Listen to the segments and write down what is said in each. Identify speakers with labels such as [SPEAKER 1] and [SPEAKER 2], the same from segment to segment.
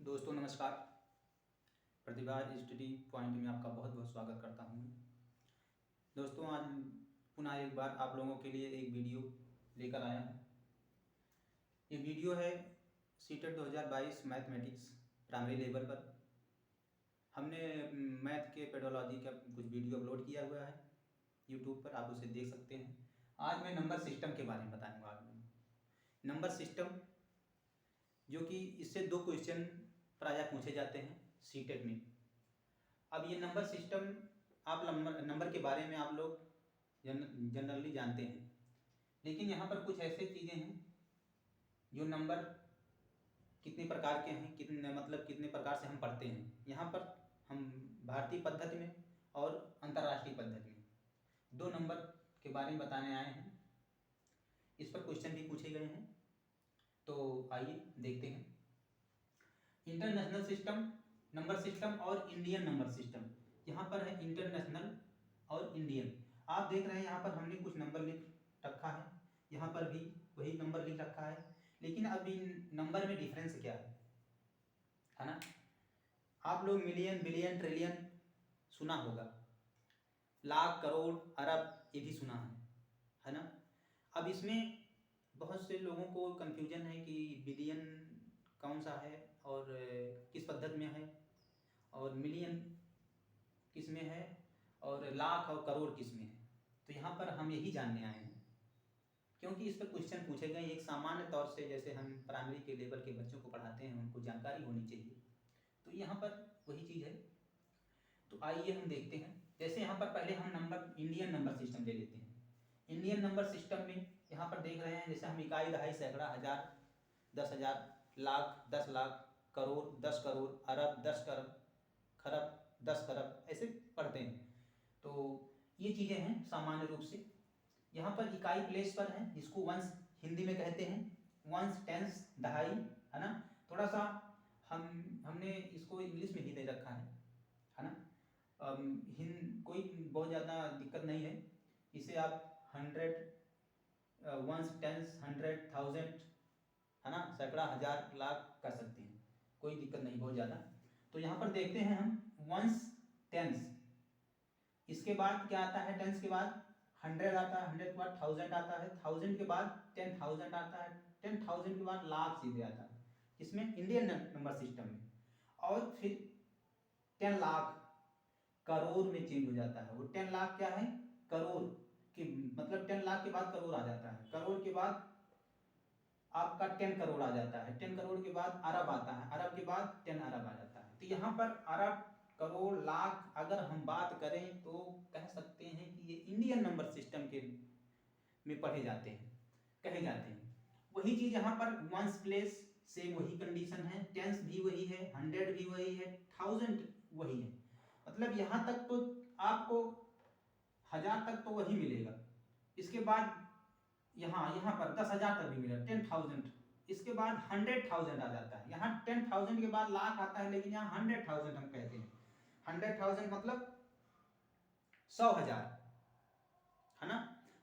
[SPEAKER 1] दोस्तों नमस्कार। प्रतिभा study point में आपका बहुत बहुत स्वागत करता हूँ। दोस्तों आज पुनः एक बार आप लोगों के लिए एक वीडियो लेकर आया हूँ। ये वीडियो है सीटेट 2022 मैथमेटिक्स प्राइमरी लेवल पर। हमने मैथ के पेडोलॉजी का कुछ वीडियो अपलोड किया हुआ है यूट्यूब पर, आप उसे देख सकते हैं। आज मैं नंबर सिस्टम के बारे में बताऊँगा आप नंबर सिस्टम, जो कि इससे दो क्वेश्चन प्रायः पूछे जाते हैं सीटेट में। अब ये नंबर सिस्टम आप नंबर के बारे में आप लोग जनरली जानते हैं, लेकिन यहाँ पर कुछ ऐसे चीज़ें हैं जो नंबर कितने प्रकार के हैं, कितने प्रकार से हम पढ़ते हैं। यहाँ पर हम भारतीय पद्धति में और अंतर्राष्ट्रीय पद्धति में दो नंबर के बारे में बताने आए हैं। इस पर क्वेश्चन भी पूछे गए हैं, तो आइए देखते हैं। इंटरनेशनल सिस्टम नंबर सिस्टम और इंडियन नंबर सिस्टम। यहाँ पर है इंटरनेशनल और इंडियन। आप देख रहे हैं यहाँ पर हमने कुछ नंबर लिख रखा है, यहाँ पर भी वही नंबर लिख रखा है, लेकिन अब इन नंबर में डिफरेंस क्या है ना। आप लोग मिलियन, बिलियन, ट्रिलियन सुना होगा, लाख, करोड़, अरब ये भी सुना है ना। अब इसमें बहुत से लोगों को कन्फ्यूजन है कि बिलियन कौन सा है और किस पद्धति में है, और मिलियन किस में है, और लाख और करोड़ किस में है। तो यहाँ पर हम यही जानने आए हैं, क्योंकि इस पर क्वेश्चन पूछे गए एक सामान्य तौर से, जैसे हम प्राइमरी के लेवल के बच्चों को पढ़ाते हैं, उनको जानकारी होनी चाहिए। तो यहाँ पर वही चीज़ है। तो आइए हम देखते हैं। जैसे यहाँ पर पहले हम इंडियन नंबर सिस्टम ले लेते हैं। इंडियन नंबर सिस्टम में यहाँ पर देख रहे हैं, जैसे हम इकाई, दहाई, सैकड़ा, हज़ार, 10,000, लाख, 10 लाख, करोड़, 10 करोड़, अरब, 10 अरब, खरब, 10 खरब, ऐसे पढ़ते हैं। तो ये चीज़ें हैं सामान्य रूप से। यहाँ पर इकाई प्लेस पर है, जिसको वंस हिंदी में कहते हैं, वंस, टेंस, दहाई, है ना। थोड़ा सा हमने इसको इंग्लिश में ही दे रखा है ना। कोई बहुत ज़्यादा दिक्कत नहीं है, इसे आप 100, वंस, टेंस, 100, 1000, है ना, सैकड़ा, हज़ार, लाख कर सकते हैं, कोई दिक्कत नहीं बहुत ज़्यादा। तो यहाँ पर देखते हैं हम वंस, टेंस, इसके बाद क्या आता है, टेंस के बाद 100 आता है, 100 के बाद 1000 आता है, 1000 के बाद 10,000 आता है, 10,000 के बाद लाख सीधे आता है, इसमें इंडियन नंबर सिस्टम में। और फिर 10 लाख करोड़ में चेंज हो जाता है। वो 10 लाख क्या है, करोड़ की, मतलब 10 लाख के बाद करोड़ आ जाता है, करोड़ के बाद आपका 10 करोड़ आ जाता है, 10 करोड़ के बाद अरब आता है, अरब के बाद 10 अरब आ जाता है। तो यहाँ पर अरब, करोड़, लाख अगर हम बात करें तो कह सकते हैं कि ये इंडियन नंबर सिस्टम के में पढ़े जाते हैं, कहे जाते हैं। वही चीज यहाँ पर वंस प्लेस सेम वही कंडीशन है, टेंस भी वही है, 100 भी वही है, 1000 वही है। मतलब यहाँ तक तो आपको 1000 तक तो वही मिलेगा। इसके बाद यहाँ पर 10,000 तक भी मिलेगा, 10,000। इसके बाद 100,000 आ जाता है। यहाँ 10,000 के बाद लाख आता है, लेकिन यहाँ 100,000 हम कहते हैं। 100,000 मतलब 100,000, है ना।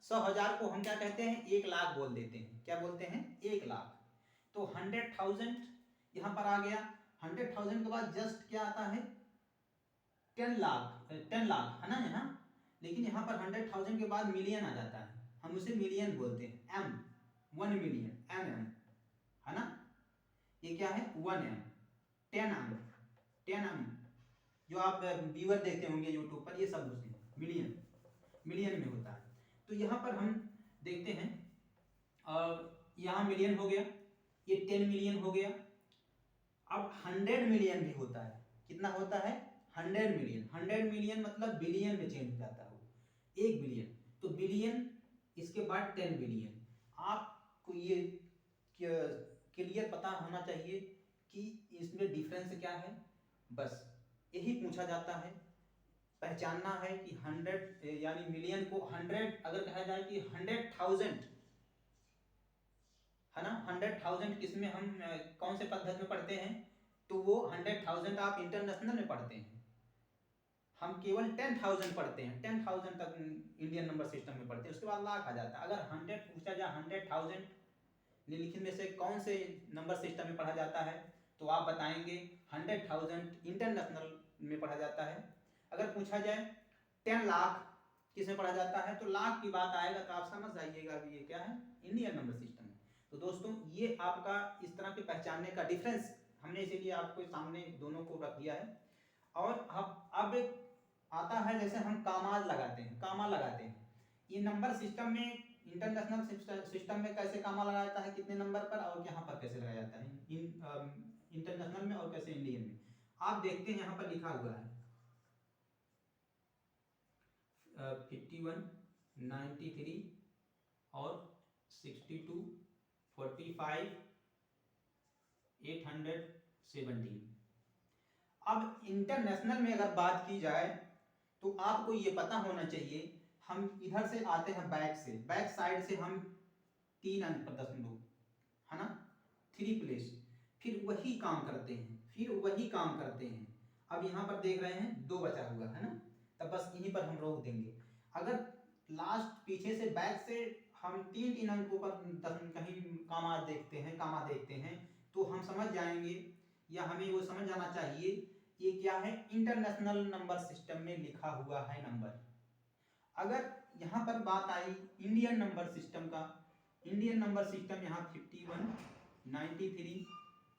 [SPEAKER 1] 100,000 को हम क्या कहते हैं, 1 लाख बोल देते हैं। क्या बोलते हैं, 1 लाख। तो 100,000 यहाँ पर आ गया। 100,000 के बाद जस्ट क्या आता है, 10 लाख, 10 लाख, है ना यहाँ। लेकिन यहाँ पर 100,000 के बाद मिलियन आ जाता है, हम उसे मिलियन बोलते हैं। एम, 1 मिलियन, MM, है ना। ये क्या है, 1M, 10M, 10M, जो आप व्यूअर देखते होंगे यूट्यूब पर, ये सब उसमें मिलियन, मिलियन में होता है। तो यहाँ पर हम देखते हैं, यहाँ मिलियन हो गया, ये 10 मिलियन हो गया। अब 100 मिलियन भी होता है। कितना होता है, 100 मिलियन। 100 मिलियन मतलब बिलियन में चेंज हो जाता है वो, 1 बिलियन। तो बिलियन, इसके बाद 10 बिलियन। आपको ये क्लियर पता होना चाहिए कि इसमें डिफरेंस क्या है, बस यही पूछा जाता है। पहचानना है कि 100 यानी मिलियन को 100 अगर कहा जाए कि 100,000, है ना। 100,000 किसमें हम कौन से पद्धति में पढ़ते हैं, तो वो 100,000 आप इंटरनेशनल में पढ़ते हैं। हम केवल 10,000 पढ़ते हैं, 10,000 तक इंडियन नंबर सिस्टम में पढ़ते हैं, उसके बाद लाख आ जाता है। अगर 100 पूछा जाए, 100,000 निम्नलिखित में से कौन से नंबर सिस्टम में पढ़ा जाता है, तो आप बताएंगे 100,000 इंटरनेशनल में पढ़ा जाता है। अगर पूछा जाए 10 लाख किस में पढ़ा जाता है, तो लाख की बात आएगा तो आप समझ जाइएगा कि ये क्या है, इंडियन नंबर सिस्टम है। तो दोस्तों ये आपका इस तरह के पहचानने का डिफरेंस हमने इसीलिए आपको सामने दोनों को रख दिया है। और अब एक आता है जैसे हम कामा लगाते हैं, ये नंबर सिस्टम में इंटरनेशनल सिस्टम में कैसे कामा लगाया जाता है, कितने नंबर पर और यहाँ पर कैसे लगाया जाता है इंटरनेशनल में और कैसे इंडियन में। आप देखते हैं यहाँ पर लिखा हुआ है 51, 93 और 62, 45, 817। अब इंटरनेशनल में अगर बात की जाए तो आपको ये पता होना चाहिए, हम इधर से आते हैं बैक साइड से हम 3 अंक पर दशमलव, है ना, 3 प्लेस, फिर वही काम करते हैं। अब यहाँ पर देख रहे हैं 2 बचा हुआ है ना, तब बस यहीं पर हम रोक देंगे। अगर लास्ट पीछे से बैक से हम 3 अंकों पर कहीं कामा देखते हैं तो हम समझ जाएंगे, या हमें वो समझ जाना चाहिए ये क्या है, इंटरनेशनल नंबर सिस्टम में लिखा हुआ है नंबर। अगर यहाँ पर बात आई इंडियन नंबर सिस्टम का, इंडियन नंबर सिस्टम यहाँ 51, 93,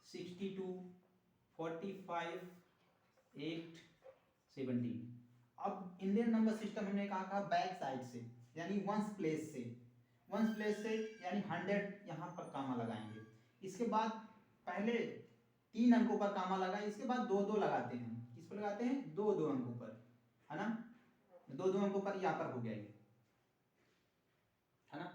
[SPEAKER 1] 62, 45, 817। अब इंडियन नंबर सिस्टम हमने कहा बैक साइड से, यानी वंस प्लेस से यानी 100 यहाँ पर कामा लगाएंगे। इसके बाद पहले 3 अंकों पर कामा लगाए, इसके बाद 2-2 लगाते हैं। किस पर लगाते हैं, 2-2 अंकों पर, है ना, 2-2 अंकों पर यहाँ पर हो गया ये, है ना।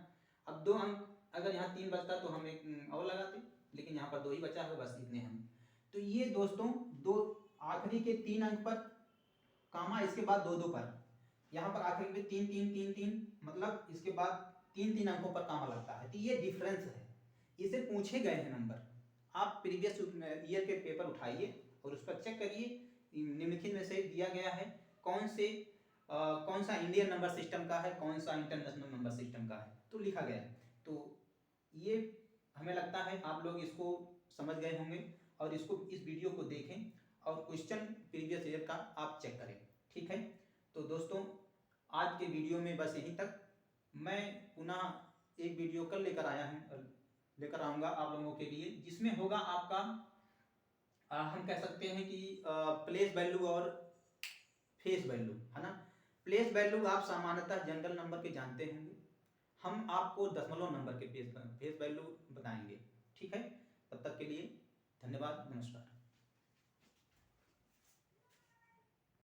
[SPEAKER 1] अब 2 अंक अगर यहाँ 3 बचता तो हम एक और लगाते, लेकिन यहाँ पर 2 ही बचा है, बस इतने हम। तो ये दोस्तों दो आखिरी के 3 अंक पर कामा, इसके बाद 2-2 पर, यहाँ पर आखिरी में 3-3-3-3, मतलब इसके बाद 3-3 अंकों पर कामा लगता है। तो ये डिफरेंस है, इसे पूछे गए हैं नंबर। आप प्रीवियस ईयर के पेपर उठाइए और उस पर चेक करिए, निम्नलिखित में से दिया गया है कौन सा इंडियन नंबर सिस्टम का है, कौन सा इंटरनेशनल नंबर सिस्टम का है, तो लिखा गया है। तो ये हमें लगता है आप लोग इसको समझ गए होंगे, और इस वीडियो को देखें और क्वेश्चन प्रीवियस ईयर का आप चेक करें, ठीक है। तो दोस्तों आज के वीडियो में बस यहीं तक। मैं पुनः एक वीडियो कल लेकर आऊँगा आप लोगों के लिए, जिसमें होगा आपका हम कह सकते हैं कि प्लेस वैल्यू और फेस वैल्यू, है ना। प्लेस वैल्यू आप सामान्यतः जनरल नंबर के जानते होंगे, हम आपको दशमलव नंबर के फेस वैल्यू बताएंगे, ठीक है। तब तक के लिए धन्यवाद, नमस्कार।